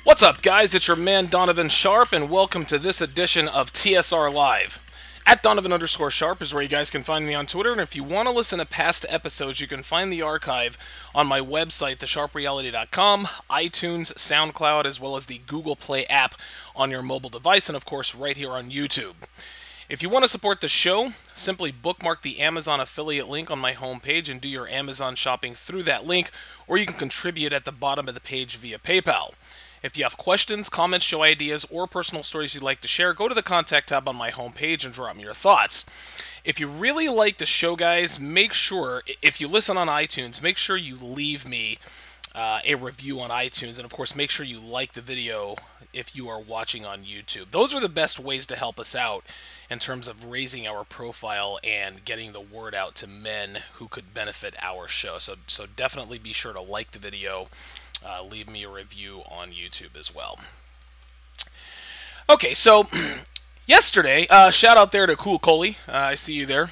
What's up, guys? It's your man Donovan Sharp, and welcome to this edition of TSR Live. At Donovan_Sharp is where you guys can find me on Twitter, and if you want to listen to past episodes, you can find the archive on my website, thesharpreality.com, iTunes, SoundCloud, as well as the Google Play app on your mobile device, and of course right here on YouTube. If you want to support the show, simply bookmark the Amazon affiliate link on my homepage and do your Amazon shopping through that link, or you can contribute at the bottom of the page via PayPal. If you have questions, comments, show ideas, or personal stories you'd like to share, go to the Contact tab on my homepage and drop me your thoughts. If you really like the show, guys, make sure, if you listen on iTunes, make sure you leave me a review on iTunes, and of course, make sure you like the video if you are watching on YouTube. Those are the best ways to help us out in terms of raising our profile and getting the word out to men who could benefit our show. So definitely be sure to like the video. Leave me a review on YouTube as well. Okay, so yesterday, shout out there to Cool Coley. I see you there.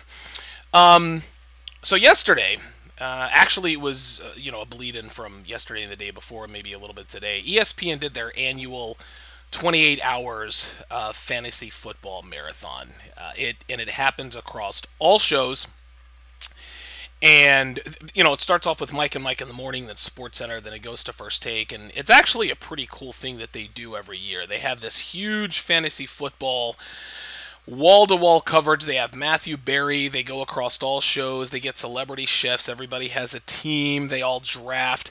So yesterday, actually it was a bleed-in from yesterday and the day before, maybe a little bit today. ESPN did their annual 28 hours fantasy football marathon. It happens across all shows. And, it starts off with Mike and Mike in the morning, then Sports Center, then it goes to First Take, and it's actually a pretty cool thing that they do every year. They have this huge fantasy football wall-to-wall coverage. They have Matthew Berry. They go across all shows. They get celebrity chefs. Everybody has a team. They all draft.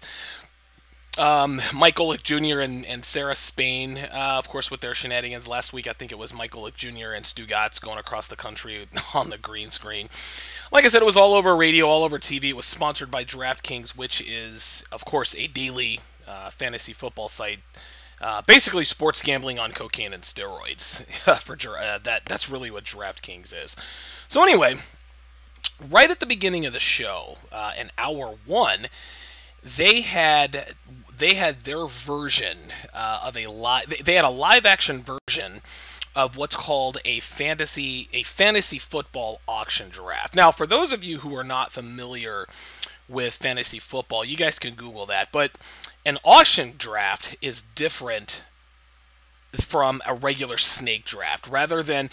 Mike Golick Jr. and Sarah Spain, of course, with their shenanigans. Last week, I think it was Mike Golick Jr. and Stu Gatz going across the country on the green screen. Like I said, it was all over radio, all over TV. It was sponsored by DraftKings, which is, of course, a daily fantasy football site. Basically, sports gambling on cocaine and steroids. That's really what DraftKings is. So anyway, right at the beginning of the show, in hour one, they had their version of a live. They had a live action version of what's called a fantasy football auction draft. Now, for those of you who are not familiar with fantasy football, you guys can Google that. But an auction draft is different from a regular snake draft. Rather than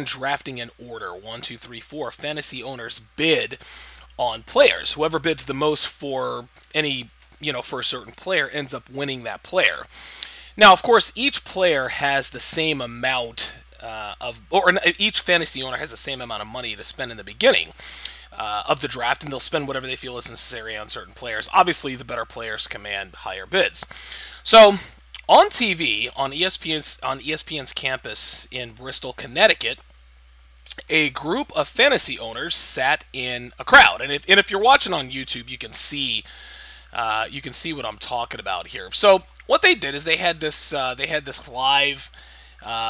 drafting in order 1, 2, 3, 4, fantasy owners bid on players. Whoever bids the most for for a certain player ends up winning that player. Now, of course, each player has the same amount each fantasy owner has the same amount of money to spend in the beginning of the draft, and they'll spend whatever they feel is necessary on certain players. Obviously, the better players command higher bids. So, on TV, on ESPN's campus in Bristol, Connecticut, a group of fantasy owners sat in a crowd, and if you're watching on YouTube, you can see what I'm talking about here. So what they did is they had this live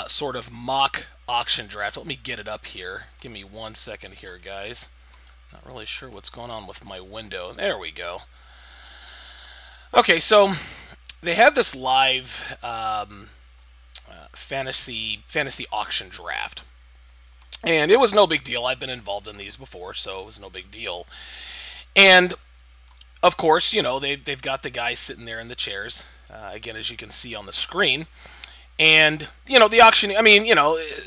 sort of mock auction draft. Let me get it up here. Give me 1 second here, guys. Not really sure what's going on with my window. There we go. Okay, so they had this live fantasy auction draft. And it was no big deal. I've been involved in these before, so it was no big deal. And, of course, they've got the guys sitting there in the chairs, again, as you can see on the screen. And, the auction,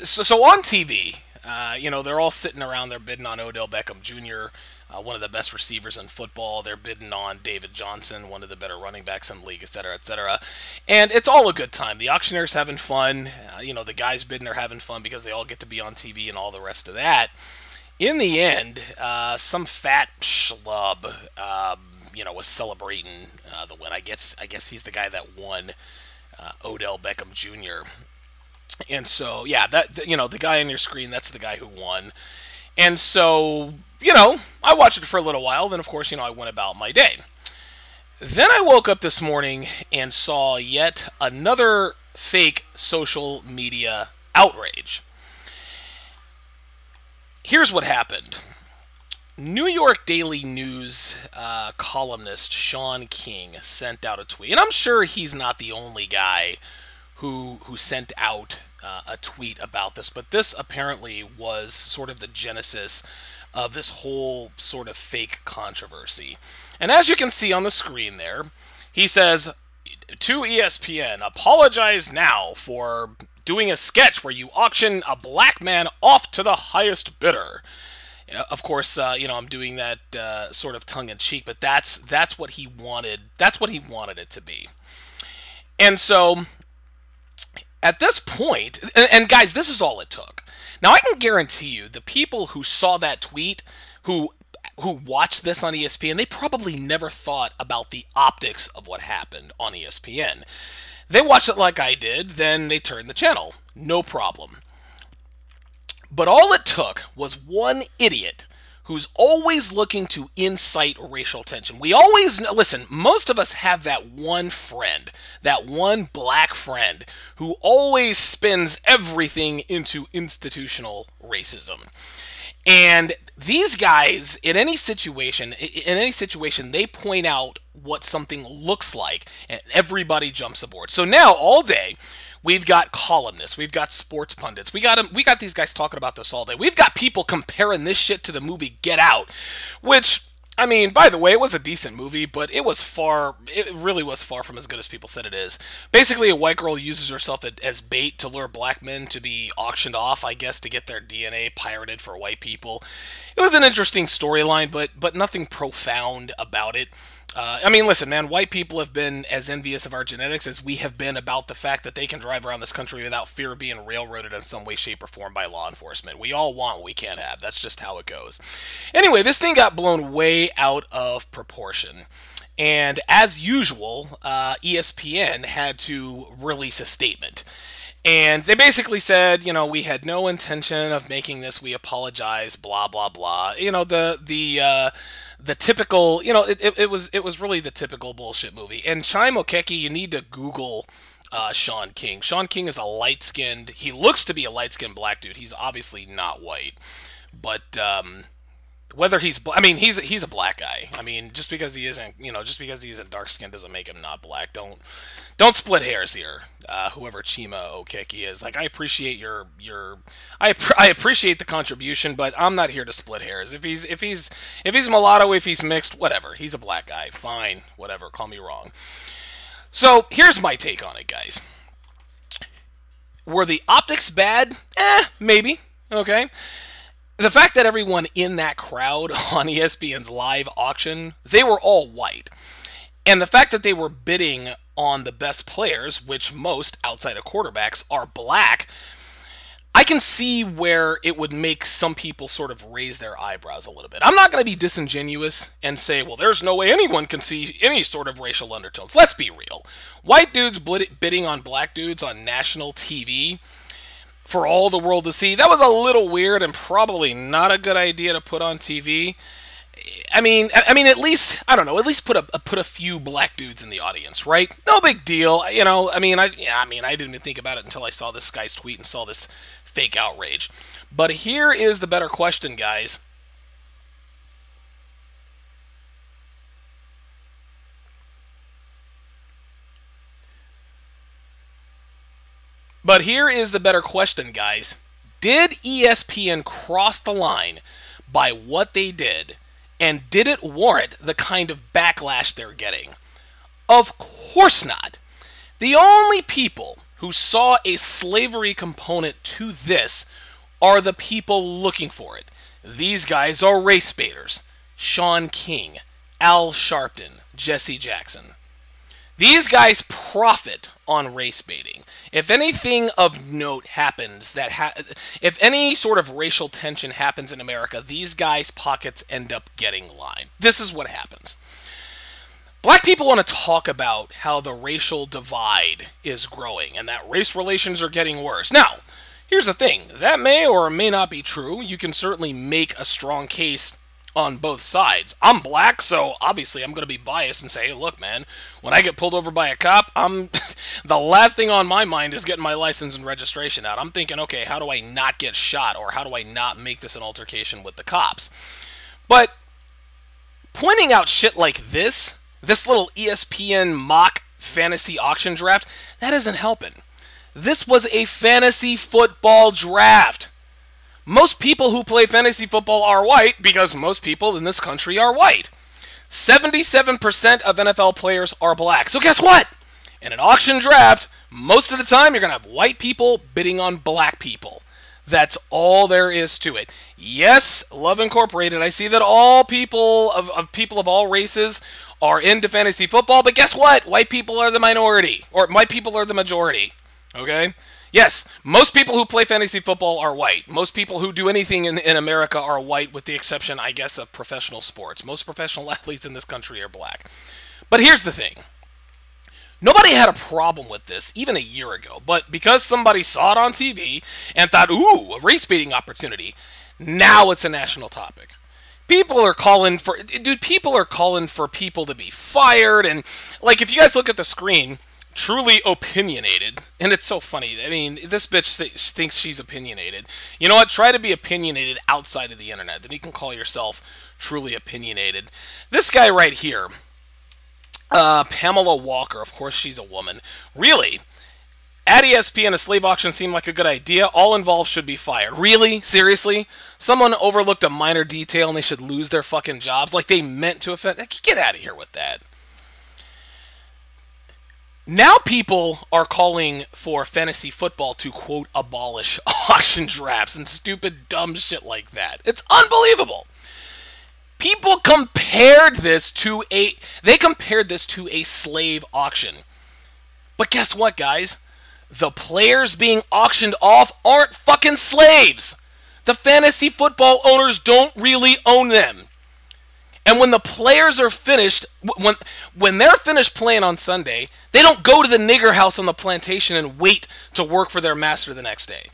so on TV, they're all sitting around, they're bidding on Odell Beckham Jr., one of the best receivers in football. They're bidding on David Johnson, one of the better running backs in the league, etc., etc. And it's all a good time. The auctioneer's having fun. The guys bidding are having fun because they all get to be on TV and all the rest of that. In the end, some fat schlub, was celebrating the win. I guess he's the guy that won Odell Beckham Jr. And so, yeah, the guy on your screen, that's the guy who won. And so, I watched it for a little while. Then, of course, I went about my day. Then I woke up this morning and saw yet another fake social media outrage. Here's what happened. New York Daily News columnist Shaun King sent out a tweet. And I'm sure he's not the only guy who sent out a tweet about this, but this apparently was sort of the genesis of this whole sort of fake controversy. And as you can see on the screen there, He says, to ESPN, apologize now for doing a sketch where you auction a black man off to the highest bidder. Of course, I'm doing that sort of tongue-in-cheek, but that's what he wanted. That's what he wanted it to be. And so, at this point, and guys, this is all it took. Now, I can guarantee you, the people who saw that tweet, who watched this on ESPN, they probably never thought about the optics of what happened on ESPN. They watched it like I did, then they turned the channel. No problem. But all it took was one idiot who's always looking to incite racial tension. We always, listen, most of us have that one friend, that one black friend, who always spins everything into institutional racism. And these guys, in any situation, they point out what something looks like, and everybody jumps aboard. So now, all day, we've got columnists, we've got sports pundits, we got these guys talking about this all day. We've got people comparing this shit to the movie Get Out, which, I mean, by the way, it was a decent movie, but it really was far from as good as people said it is. Basically, a white girl uses herself as bait to lure black men to be auctioned off, I guess, to get their DNA pirated for white people. It was an interesting storyline, but nothing profound about it. I mean, listen, man, white people have been as envious of our genetics as we have been about the fact that they can drive around this country without fear of being railroaded in some way, shape, or form by law enforcement. We all want what we can't have. That's just how it goes. Anyway, this thing got blown way out of proportion. And as usual, ESPN had to release a statement. And they basically said, we had no intention of making this. We apologize, blah, blah, blah. The typical, it was really the typical bullshit movie. And Chime Okeke, you need to Google Shaun King. Shaun King is he looks to be a light-skinned black dude. He's obviously not white. But whether he's a black guy. I mean, just because he isn't dark-skinned doesn't make him not black. Don't split hairs here. Whoever Chima Okeke is, I appreciate I appreciate the contribution, but I'm not here to split hairs. If he's mulatto, if he's mixed, whatever. He's a black guy. Fine, whatever. Call me wrong. So here's my take on it, guys. Were the optics bad? Maybe. Okay. The fact that everyone in that crowd on ESPN's live auction, they were all white. And the fact that they were bidding on the best players, which most, outside of quarterbacks, are black, I can see where it would make some people sort of raise their eyebrows a little bit. I'm not going to be disingenuous and say, well, there's no way anyone can see any sort of racial undertones. Let's be real. White dudes bidding on black dudes on national TV for all the world to see, that was a little weird and probably not a good idea to put on TV. I mean, at least, I don't know, at least put a few black dudes in the audience, right? No big deal, I didn't even think about it until I saw this guy's tweet and saw this fake outrage. But here is the better question, guys. But here is the better question, guys. Did ESPN cross the line by what they did? And did it warrant the kind of backlash they're getting? Of course not. The only people who saw a slavery component to this are the people looking for it. These guys are race baiters. Shaun King, Al Sharpton, Jesse Jackson. These guys profit on race baiting. If anything of note happens, if any sort of racial tension happens in America, these guys' pockets end up getting lined. This is what happens. Black people want to talk about how the racial divide is growing and that race relations are getting worse. Now, here's the thing. That may or may not be true. You can certainly make a strong case on both sides. I'm black, so obviously I'm going to be biased and say, hey, look, man, when I get pulled over by a cop, the last thing on my mind is getting my license and registration out. I'm thinking, okay, how do I not get shot, or how do I not make this an altercation with the cops? But pointing out shit like this little ESPN mock fantasy auction draft, that isn't helping. This was a fantasy football draft. Most people who play fantasy football are white because most people in this country are white. 77% of NFL players are black. So guess what? In an auction draft, most of the time you're going to have white people bidding on black people. That's all there is to it. Yes, Love Incorporated, I see that all people of all races are into fantasy football, but guess what? White people are the minority, or white people are the majority. Okay? Yes, most people who play fantasy football are white. Most people who do anything in America are white, with the exception, I guess, of professional sports. Most professional athletes in this country are black. But here's the thing. Nobody had a problem with this even a year ago, but because somebody saw it on TV and thought, ooh, a race-baiting opportunity, now it's a national topic. People are calling for people to be fired, and, like, if you guys look at the screen, truly opinionated, and it's so funny. I mean, this bitch thinks she's opinionated. You know what? Try to be opinionated outside of the internet, then you can call yourself truly opinionated. This guy right here, Pamela Walker, of course she's a woman. Really? At ESPN, a slave auction seemed like a good idea. All involved should be fired. Really? Seriously? Someone overlooked a minor detail and they should lose their fucking jobs? Like they meant to offend? Get out of here with that. Now people are calling for fantasy football to, quote, abolish auction drafts and stupid, dumb shit like that. It's unbelievable. People compared this to a slave auction. But guess what, guys? The players being auctioned off aren't fucking slaves. The fantasy football owners don't really own them. And when the players are finished, when they're finished playing on Sunday, they don't go to the nigger house on the plantation and wait to work for their master the next day.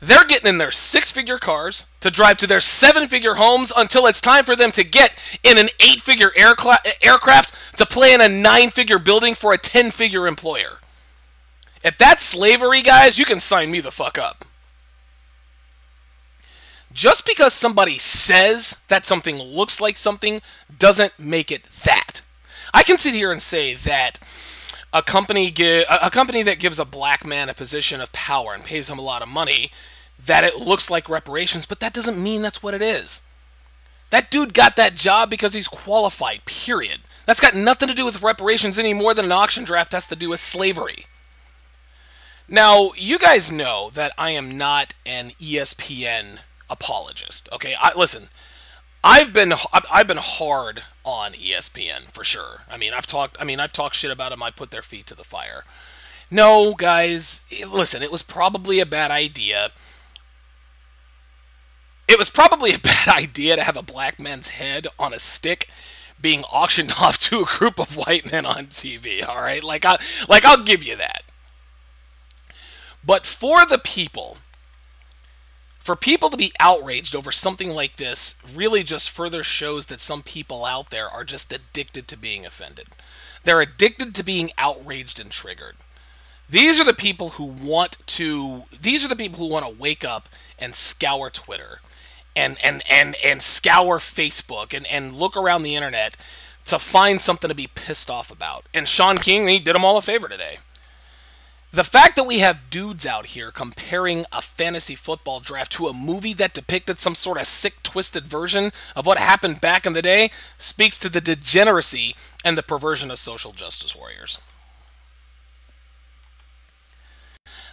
They're getting in their 6-figure cars to drive to their 7-figure homes until it's time for them to get in an 8-figure aircraft to play in a 9-figure building for a 10-figure employer. If that's slavery, guys, you can sign me the fuck up. Just because somebody says that something looks like something doesn't make it that. I can sit here and say that a company that gives a black man a position of power and pays him a lot of money, that it looks like reparations, but that doesn't mean that's what it is. That dude got that job because he's qualified, period. That's got nothing to do with reparations any more than an auction draft has to do with slavery. Now, you guys know that I am not an ESPN apologist. Okay, listen. I've been hard on ESPN for sure. I've talked shit about them. I put their feet to the fire. No, guys, listen. It was probably a bad idea. It was probably a bad idea to have a black man's head on a stick being auctioned off to a group of white men on TV. All right, I'll give you that. But for people to be outraged over something like this really just further shows that some people out there are just addicted to being offended. They're addicted to being outraged and triggered. These are the people who want to wake up and scour Twitter and scour Facebook and look around the internet to find something to be pissed off about. And Shaun King, he did them all a favor today. The fact that we have dudes out here comparing a fantasy football draft to a movie that depicted some sort of sick, twisted version of what happened back in the day speaks to the degeneracy and the perversion of social justice warriors.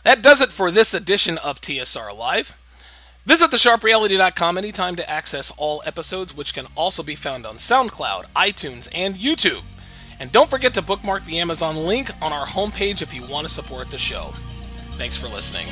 That does it for this edition of TSR Live. Visit thesharpreality.com anytime to access all episodes, which can also be found on SoundCloud, iTunes, and YouTube. And don't forget to bookmark the Amazon link on our homepage if you want to support the show. Thanks for listening.